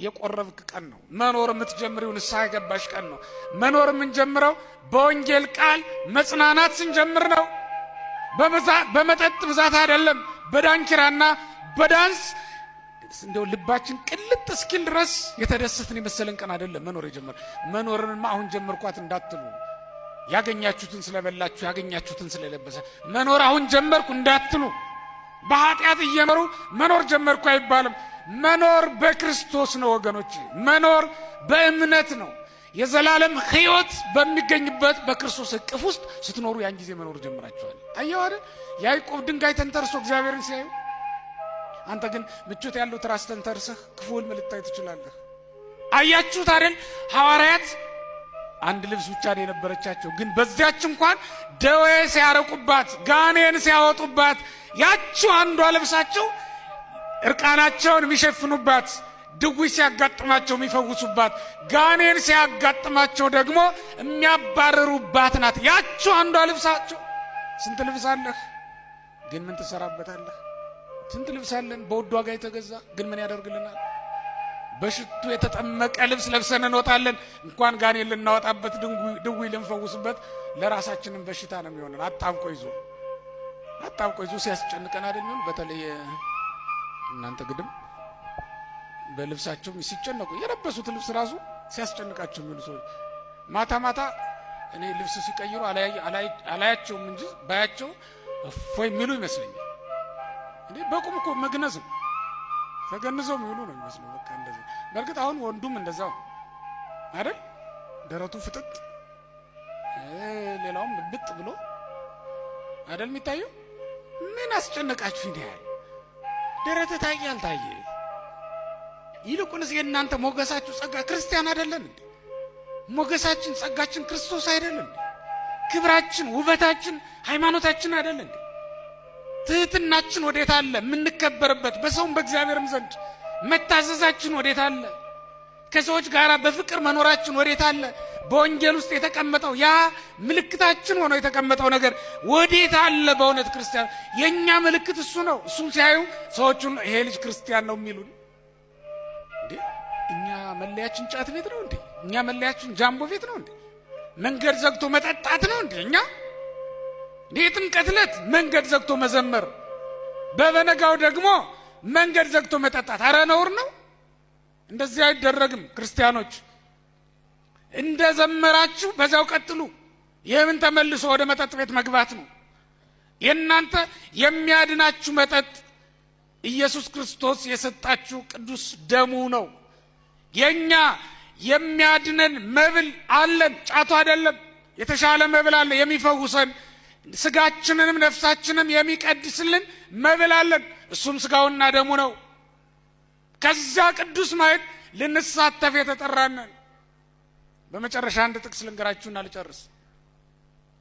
የቆረብክ ቀን ነው። መኖር የምትጀምሪው ንስሐ የገባሽ ቀን ነው። መኖር የምንጀምረው በወንጌል ቃል መጽናናት ስንጀምር ነው። በመጠጥ ብዛት አይደለም፣ በዳንኪራና በዳንስ እንደው ልባችን ቅልጥ እስኪል ድረስ የተደሰትን የመሰለን ቀን አይደለም መኖር የጀመረ። መኖርንማ አሁን ጀመርኳት እንዳትሉ፣ ያገኛችሁትን ስለበላችሁ ያገኛችሁትን ስለለበሰ መኖር አሁን ጀመርኩ እንዳትሉ። በኃጢአት እየመሩ መኖር ጀመርኩ አይባልም። መኖር በክርስቶስ ነው ወገኖች። መኖር በእምነት ነው። የዘላለም ሕይወት በሚገኝበት በክርስቶስ እቅፍ ውስጥ ስትኖሩ ያን ጊዜ መኖር ጀምራችኋል። አየው አይደል? ያዕቆብ ድንጋይ ተንተርሶ እግዚአብሔርን ሲያዩ፣ አንተ ግን ምቾት ያለው ትራስ ተንተርሰህ ክፉን ልታይ ትችላለህ። አያችሁት አይደል? ሐዋርያት አንድ ልብስ ብቻ ነው የነበረቻቸው፣ ግን በዚያች እንኳን ደዌ ሲያረቁባት ጋኔን ሲያወጡባት ያቺው አንዷ ልብሳቸው እርቃናቸውን የሚሸፍኑባት፣ ድዊ ሲያጋጥማቸው የሚፈውሱባት፣ ጋኔን ሲያጋጥማቸው ደግሞ የሚያባረሩባት ናት ያቺው አንዷ ልብሳቸው። ስንት ልብስ አለህ ግን ምን ትሰራበታለህ? ስንት ልብስ አለን በውድ ዋጋ የተገዛ ግን ምን ያደርግልናል? በሽቱ የተጠመቀ ልብስ ለብሰን እንወጣለን። እንኳን ጋኔን ልናወጣበት ድዊ ልንፈውስበት ለራሳችንን በሽታ ነው የሚሆነን። አጣብቆ ይዞ ሲያስጨንቀን አይደለም። በተለይ እናንተ ግድም በልብሳቸው ሲጨነቁ የለበሱት ልብስ ራሱ ሲያስጨንቃቸው የሚሉ ሰዎች ማታ እኔ ልብስ ሲቀይሩ አላያቸውም እንጂ ባያቸው እፎይ የሚሉ ይመስለኛል። እኔ በቁም እኮ መግነዝም ተገንዘው የሚውሉ ነው የሚመስለው። በቃ እንደዚህ። በእርግጥ አሁን ወንዱም እንደዛው አይደል? ደረቱ ፍጥጥ ሌላውም ብጥ ብሎ አይደል የሚታየው? ምን አስጨነቃችሁ? ይሄን ደረተ ታየ አልታየ? ይልቁንስ የእናንተ ሞገሳችሁ ጸጋ ክርስቲያን አይደለም እንዴ? ሞገሳችን ጸጋችን ክርስቶስ አይደለም እንዴ? ክብራችን ውበታችን ሃይማኖታችን አይደለም እንዴ? ትህትናችን ወዴት አለ? የምንከበርበት በሰውም በእግዚአብሔርም ዘንድ መታዘዛችን ወዴት አለ? ከሰዎች ጋር በፍቅር መኖራችን ወዴት አለ? በወንጌል ውስጥ የተቀመጠው ያ ምልክታችን ሆኖ የተቀመጠው ነገር ወዴት አለ? በእውነት ክርስቲያን የኛ ምልክት እሱ ነው። እሱን ሲያዩ ሰዎቹን ይሄ ልጅ ክርስቲያን ነው የሚሉን እንዴ? እኛ መለያችን ጫት ቤት ነው እንዴ? እኛ መለያችን ጃምቦ ቤት ነው እንዴ? መንገድ ዘግቶ መጠጣት ነው እንዴ? እኛ የጥምቀት ዕለት መንገድ ዘግቶ መዘመር፣ በበነጋው ደግሞ መንገድ ዘግቶ መጠጣት፣ አረ ነውር ነው። እንደዚህ አይደረግም። ክርስቲያኖች እንደ ዘመራችሁ በዛው ቀጥሉ። ይህምን ተመልሶ ወደ መጠጥ ቤት መግባት ነው። የእናንተ የሚያድናችሁ መጠጥ ኢየሱስ ክርስቶስ የሰጣችሁ ቅዱስ ደሙ ነው። የኛ የሚያድነን መብል አለን፣ ጫቱ አይደለም። የተሻለ መብል አለ የሚፈውሰን፣ ስጋችንንም ነፍሳችንም የሚቀድስልን መብል አለን። እሱም ስጋውና ደሙ ነው። ከዛ ቅዱስ ማዕድ ልንሳተፍ የተጠራነን። በመጨረሻ አንድ ጥቅስ ልንገራችሁና ልጨርስ።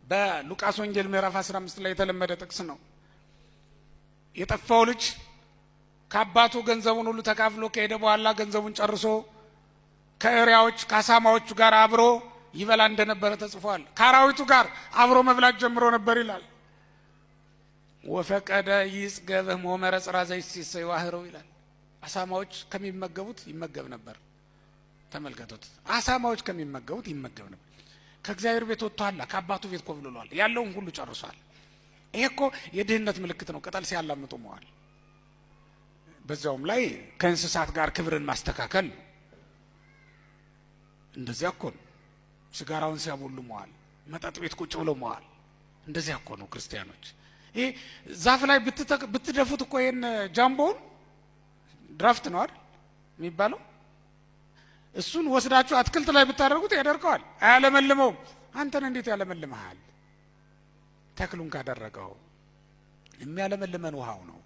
በሉቃስ ወንጌል ምዕራፍ 15 ላይ የተለመደ ጥቅስ ነው። የጠፋው ልጅ ከአባቱ ገንዘቡን ሁሉ ተካፍሎ ከሄደ በኋላ ገንዘቡን ጨርሶ ከእሪያዎች ከአሳማዎቹ ጋር አብሮ ይበላ እንደነበረ ተጽፏል። ከአራዊቱ ጋር አብሮ መብላት ጀምሮ ነበር ይላል። ወፈቀደ ይጽገበ ሞመረ ጽራዘይ ሲሰዋህረው ይላል። አሳማዎች ከሚመገቡት ይመገብ ነበር። ተመልከቱት። አሳማዎች ከሚመገቡት ይመገብ ነበር። ከእግዚአብሔር ቤት ወጥቷል፣ ከአባቱ ቤት ኮብልሏል፣ ያለውን ሁሉ ጨርሷል። ይሄ እኮ የድህነት ምልክት ነው። ቅጠል ሲያላምጡ መዋል፣ በዛውም ላይ ከእንስሳት ጋር ክብርን ማስተካከል። እንደዚያ እኮ ነው። ሲጋራውን ሲያቦሉ መዋል፣ መጠጥ ቤት ቁጭ ብሎ መዋል። እንደዚያ እኮ ነው ክርስቲያኖች። ይሄ ዛፍ ላይ ብትደፉት እኮ ይሄን ጃምቦውን ድራፍት ነው አይደል የሚባለው? እሱን ወስዳችሁ አትክልት ላይ ብታደርጉት ያደርቀዋል፣ አያለመልመውም። አንተን እንዴት ያለመልመሃል? ተክሉን ካደረገው የሚያለመልመን ውሃው ነው።